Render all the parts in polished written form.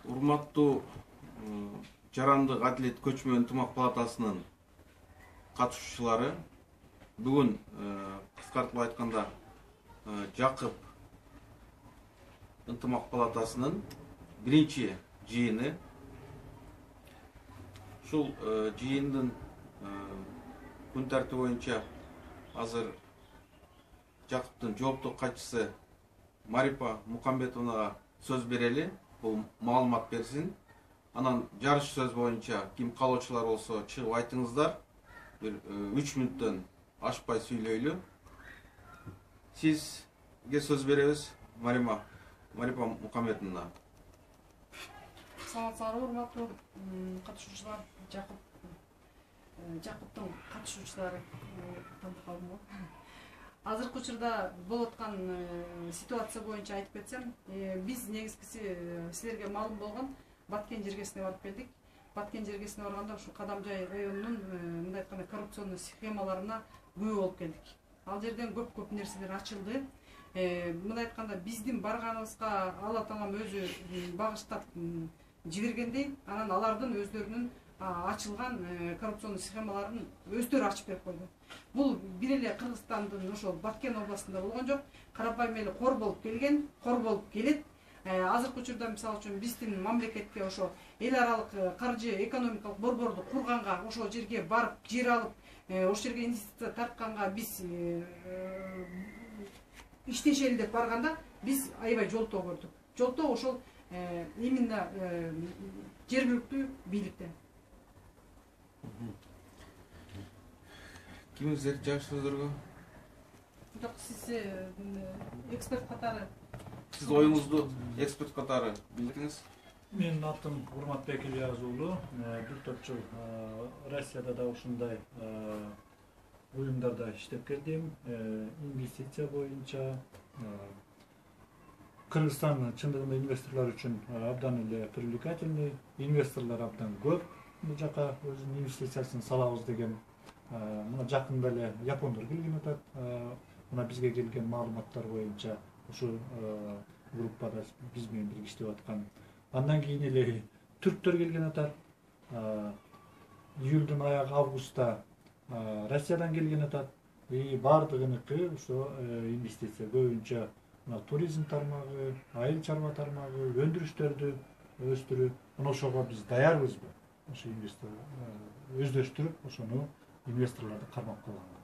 Урматтуу Жарандык Адилет көчмө ынтымак палатасынын катышуучулары, бүгүн кыскартылып айтканда Жакып ынтымак палатасынын биринчи жыйыны. Ушул жыйындын күн тартиби боюнча азыр Жакыптын жооптук катчысы Марипа Мукамбетовнага сөз берели, бул маалымат берсин. Анан жарыш сөз боюнча ким калуучулар болсо чыгып айтыңыздар. Бир 3 мүнөттөн ашпай сүйлөйлү. Сизге сөз беребиз, Марипа Мукамбетовна. Саламатсыздарбы, урматтуу катышуучулар, Жакыптын катышуучулары таанып калдымбы? Азыркы учурда болуп аткан ситуация боюнча айтып кетсем, биз негизгиси силерге маалым болгон Баткен жергесине барып келдик. Баткен жергесине барганда ушу Кадамжай районунун мындай айтканда коррупционный схемаларына күбө болуп келдик. Ал жерден көп нерселер ачылды. Мындай айтканда биздин барганыбызга Алла таалам өзү багыштап жибергендей, анан алардын өздөрүнүн ачылган коррупционный схемаларын өздөрү ачып берип койду. Бул бир эле Кыргызстандын ошол Баткен областында болгон жок, карапайым эле кор болуп келген, кор болуп келет. Азыркы учурда мисалы үчүн биздин мамлекетке ошо эл аралык каржы экономикалык борборду курганга, ошол жерге барып жер алып, ошол жерге инвестиция тартканга биз иштешели деп барганда биз аябай жолтоо көрдүк. Жолтоо ошол именно жергиликтүү бийликтен. Кимиздер жаш сөздөргө? Жок, сиз эксперт катары. Сиз оюңузду эксперт катары билдириңиз. Менин атым Урматбек Ильяз уулу. 4 жыл Россияда да ушундай уюмдарда иштеп келдим. Инвестиция боюнча Кыргызстан чындыгында инвесторлор үчүн абдан эле привлекательный, инвесторлор абдан көп. Бул жака өзүнүн инвестициясын салабыз деген мына жакында эле япондор келген атат. Мына бизге келген маалыматтар боюнча ушу группада биз менен бирге иштеп аткан. Андан кийин эле түрктөр келген атат. Июлдун аягы августта Россиядан келген атат. Бардыгыныкы ошо инвестиция көбүнчө туризм тармагы, айыл чарба тармагы, өндүрүштөрдү өстүрүү. Ошого биз даярбызбы? Ошо инвестор өздөштүрүп, ошону инвесторлорду кармап калганга.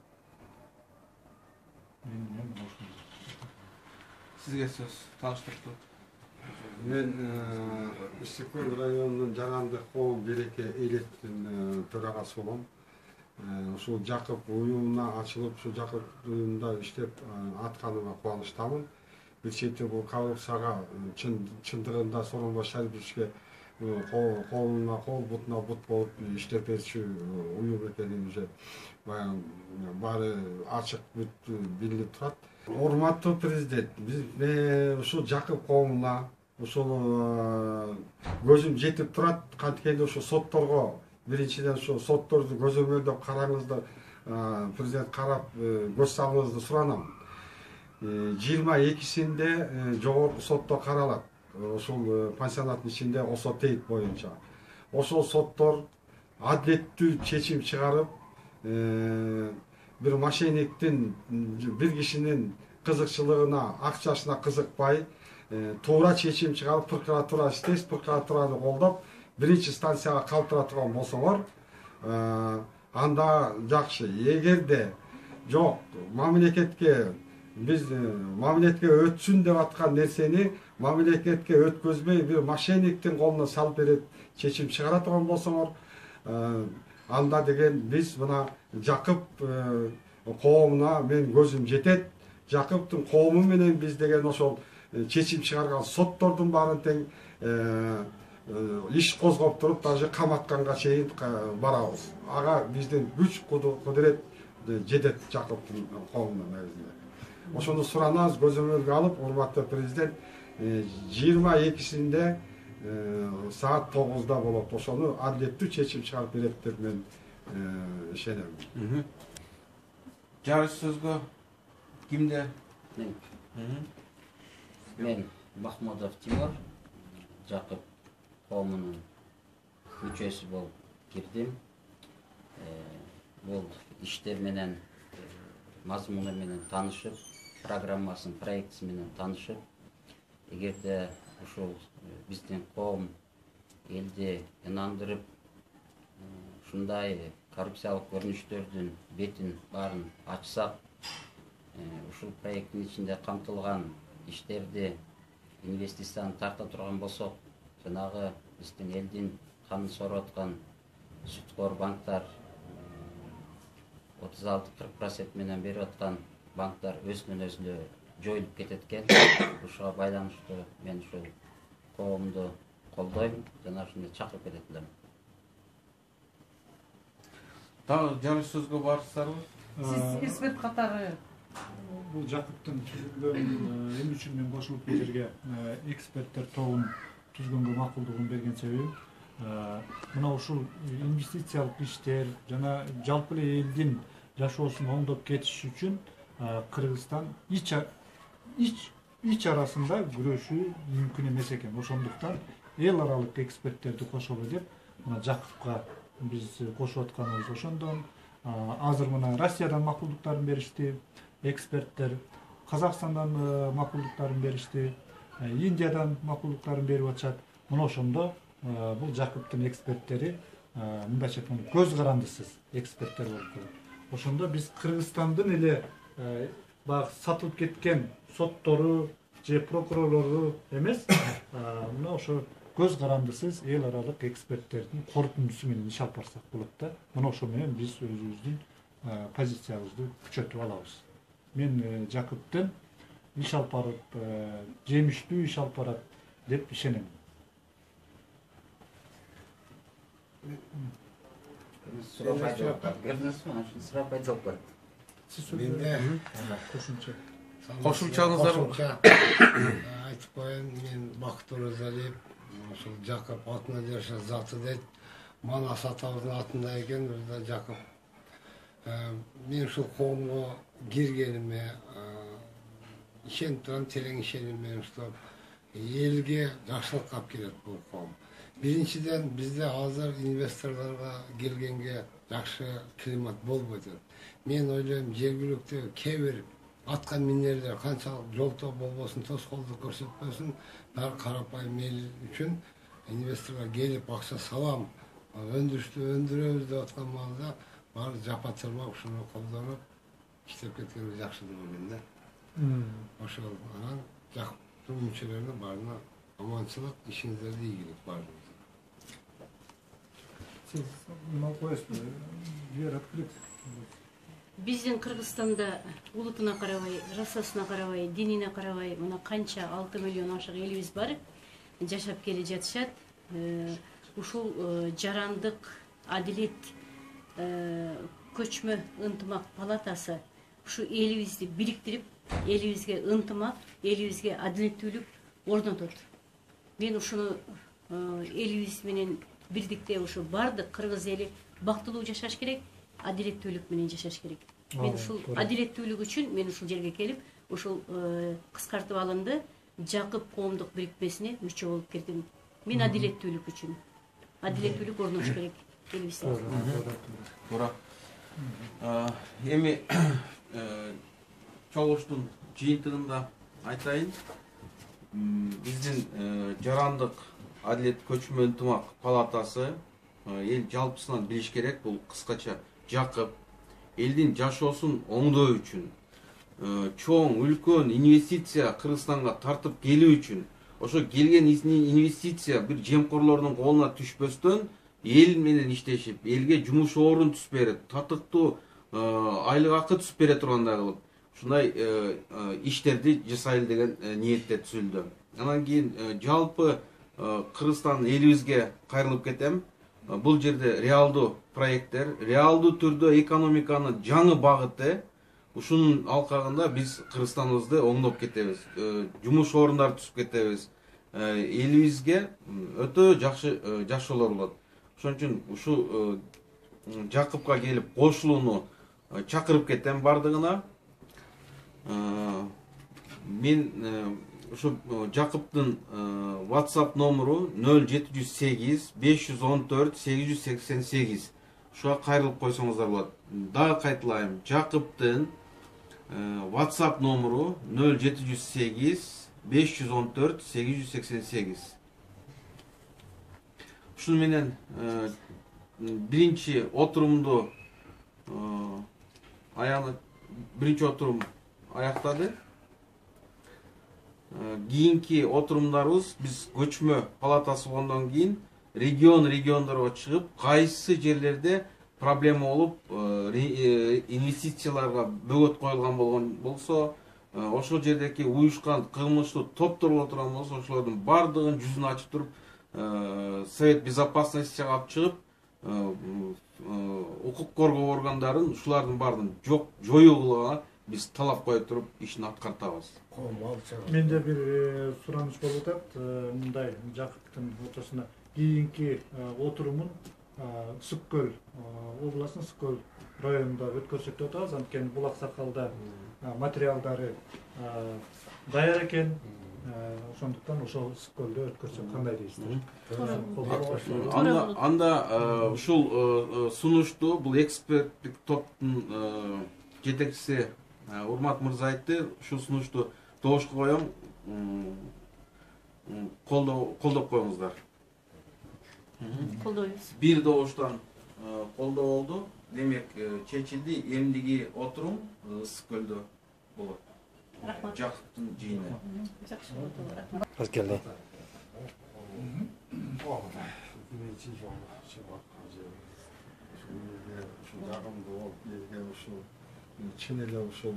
Сизге сөз тааныштырып. Мен Ишикөл районунун Жарандык коом береке электин төрагасы болом. Ушул Жакып уюмуна ачылып, ушул Жакып уюмунда иштеп атканыма кубанычтамын. Бир чети бул коррупцияга чындыгында сооронбай Шариповичке колуна кол, бутуна бут болуп иштеп берчү уюм экени уже баары ачык билинип турат. Урматтуу президент, биз ушул Жакып коомуна ушул көзүм жетип турат. Канткени ушул сотторго биринчиден ушул сотторду көзөмөлдөп караңыздар, президент карап көз салыңызды суранам. 22-синде жогорку сотто каралат. Ошол пансионаттын ичинде Осотейт боюнча. Ошол соттор адилеттүү чечим чыгарып, бир мошенниктин бир кишинин кызыкчылыгына, акчасына кызыкпай, туура чечим чыгарып, прокуратура иштейт, прокуратураны колдоп, биринчи станцияга калтыра турган болсоңор, анда жакшы. Эгерде жок, мамлекетке биз мамлекетке өтсүн деп аткан нерсени мамлекетке өткөзбөй бир мошенниктин колуна салып берет, чечим чыгара турган болсоңор, анда деген биз мына Жакып коомуна мен көзүм жетет. Жакыптын коому менен биз деген ошол чечим чыгарган соттордун баарын тең иш козгоп туруп, даже каматканга чейин барабыз. Ага биздин күч кудурет жетет Жакыптын коомуна негизинде. Ошону суранабыз, көзөмөлгө алып, урматтуу президент 22-синде саат 9-да болот. Ошону адилеттүү чечим чыгарып берет деп мен ишенем. Жарыш сөзгө кимде? Мен Махмудов Тимур, Жакып коомунун мүчөсү болуп кирдим. Бул иштер менен мазмуну менен таанышып, программасын, проектиси менен таанышып, эгерде ушул биздин коом элди ынандырып, ушундай коррупциялык көрүнүштөрдүн бетин баарын ачсак, ушул проекттин ичинде камтылган иштерди инвестицияны тарта турган болсок, жанагы биздин элдин канын сорап аткан сүткор банктар 36-40% менен берип аткан банктар өзүнөн өзү жоюлуп кетет экен. Ушуга байланыштуу мен ушул коомду колдойм, жана ушуну чакырып кетет элем. Дагы жарыш сөзгө барсаңыз. Сиз эксперт катары Бул Жакыптын түзүлгөн эми үчүн мен кошулуп бул жерге эксперттер тобун түзгөнгө макулдугун берген себебим мына ушул инвестициялык иштер жана жалпы эле элдин жашоосун оңдоп кетиш үчүн Кыргызстан ич арасында күрөшүү мүмкүн эмес экен. Ошондуктан эл аралык эксперттерди кошолу деп мына Жакыпка биз кошуп атканыбыз ошондон. Азыр мына Россиядан макулдуктарын беришти эксперттер, Казакстандан макулдуктарын беришти, Индиядан макулдуктарын берип атышат. Мына ошондо бул Жакыптын эксперттери мындайча айтканда көз карандысыз эксперттер болуп калат. Ошондо биз Кыргызстандын эле баягы сатылып кеткен соттору же прокурорлору эмес, мына ошо көз карандысыз эл аралык эксперттердин корутундусу менен иш алып барсак болот да. Мына ошо менен биз өзүбүздүн позициябызды күчөтүп алабыз. Мен Жакыптын иш алып барып, жемиштүү иш алып барат деп ишенем. Кошумчаңыздар айтып коеюн, мен Бакыт Оразалиев, ушул Жакып атына жараша заты дейт. Манас атабыздын атында экен, бизде Жакып. Мен ушул коомго киргениме ишенип турам, терең ишениммен уштап, элге жакшылык алып келет бул коом. Биринчиден бизде азыр инвесторлорго келгенге жакшы климат болбойт. Мен ойлойм, жергиликтүү кээ бир атка минерлер канчалык жолтоо болбосун, тоскоолдук көрсөтпөсүн, баары карапайым эл үчүн инвесторлор келип акча салам, өндүрүштү өндүрөбүз деп аткан маалда баары жапа-чырмак ушуну колдонуп иштеп кеткени жакшы деп ойлойм да. Ошол анан Жакыптын мүчөлөрүнө баарына аманчылык, ишиңиздерде ийгилик баарыңызга. Siz mal koyasınız, yer открыт. Биздин Кыргызстанда улутуна карабай, расасына карабай, динине карабай, мына канча 6 миллион ашык элибиз бар, жашап келе жатышат. Ушул жарандык адилет көчмө ынтымак палатасы ушу элибизди бириктирип, элибизге ынтымак, элибизге адилеттүүлүк орнотот. Мен ушуну элибиз менен бирдикте ушу бардык кыргыз эли бактылуу жашаш керек, адилеттүүлүк менен жашаш керек. Мен ушул адилеттүүлүк үчүн мен ушул жерге келип, ушул кыскартып алынды Жакып коомдук бирикмесине мүчө болуп кирдим. Мен адилеттүүлүк үчүн. Адилеттүүлүк орнош керек элибизде. Туура. Эми чогулуштун жыйынтыгында айтайын. Биздин жарандык адилет көчмө ынтымак палатасы эл жалпысынан билиш керек. Бул кыскача Жакып элдин жашоосун оңдоо үчүн, чоң үлкөн инвестиция Кыргызстанга тартып келүү үчүн, ошо келген инвестиция бир жемкорлордун колуна түшпөстөн эл менен иштешип, элге жумуш орун түзүп берип, татыктуу айлык акы түзүп бере тургандай кылып, ушундай иштерди жасайлы деген ниетте түзүлдү. Анан кийин жалпы Кыргызстан элибизге кайрылып кетем. Бул жерде реалдуу проекттер, реалдуу түрдө экономиканы жаңы багыты, ушунун алкагында биз Кыргызстаныбызды оңдоп кетебиз, жумуш орундарды түзүп кетебиз, элибизге өтө жакшы жашоолор болот. Ошон үчүн ушу Жакыпка келип кошулууну чакырып кетем бардыгына. Мен Ошо Жакыптын WhatsApp номеру 0708 514 888. Ушуга кайрылып койсоңуздар болот. Дагы кайталайм. Жакыптын WhatsApp номеру 0708 514 888. Ушуну менен биринчи отурумду биринчи отурум аяктады. Кийинки отурумдарыбыз биз көчмө палатасы болгондон кийин региондорго чыгып, кайсы жерлерде проблема болуп, инвестицияларга бөгөт коюлган болгон болсо, ошол жердеги уюшкан кылмыштуу топтор боло турган болсо, ошолордун бардыгын жүзүн ачып туруп, Совет Безопасностьга алып чыгып, укук коргоо органдарын ушулардын баардыгын жоюуга биз талап кое туруп ишин аткартабыз. Менде бир сураныш болуп атат. Мындай Жакыптын ортосуна кийинки отурумун Ысык Көл областынын Ысык Көл районунда өткөрсөк деп атабыз. Анткени Булак Сакалда материалдары даяр экен. Ошондуктан ошол Ысык Көлдө өткөрсөк кандай дейсиздер? Анда ушул сунушту бул эксперттик топтун жетекчиси Урмат мырза айтты. Ушул сунушту добушка коем, колдоп коюңуздар. Колдойбуз. Бир добуштан колдоо болду. Демек чечилди. Эмдиги отурум Ысык Көлдө болот. Рахмат. Жакыптын жыйыны. Жакшы болду. Рахмат. Келди. Чын эле ошол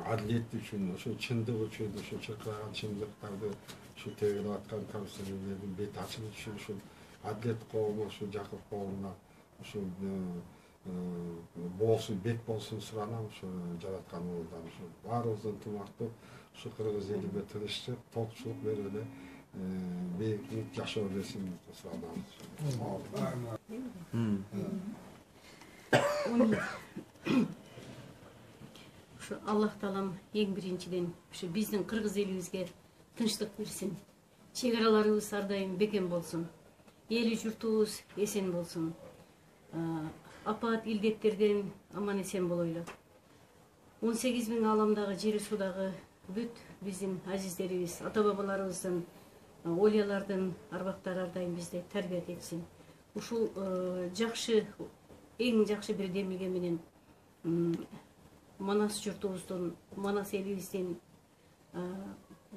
адилет үчүн, ошол чындык үчүн, ошол чыркыраган чындыктарды ушу тегирип аткан комиссиялердин бет ачылыш үчүн ушул адилет коому, ушул Жакып коомуна ушул болсун, бет болсун суранам. Ушу жаратканыбыздан ушу баарыбыздын ынтымактуу ушу кыргыз элине тынычтык, тоокчулук берип эле бейиктик жашоо берсин суранабыз. Ушу Аллах Таалам эң биринчиден ушу биздин кыргыз элибизге тынчтык берсин. Чек араларыбыз ар дайым бекем болсун. Эли журтубуз эсен болсун. Апат илдеттерден аман эсен болойлу. 18 000 аламдагы жери судагы бүт биздин азиздерибиз, ата бабаларыбыздын, олиялардын арбактары ар дайым бизди тарбият этсин. Ушул жакшы, эң жакшы бир демилге менен Манас журтубуздун, Манас элибиздин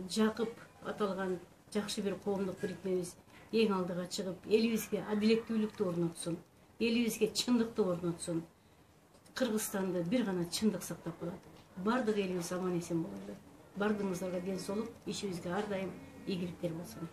Жакып аталган жакшы бир коомдук бирикмебиз эң алдыга чыгып, элибизге адилеттүүлүктү орнотсун, элибизге чындыкты орнотсун. Кыргызстанды бир гана чындык сактап калат. Бардык элибиз аман эсен бололу. Бардыгыңыздарга ден соолук, ишибизге ар дайым ийгиликтер болсун.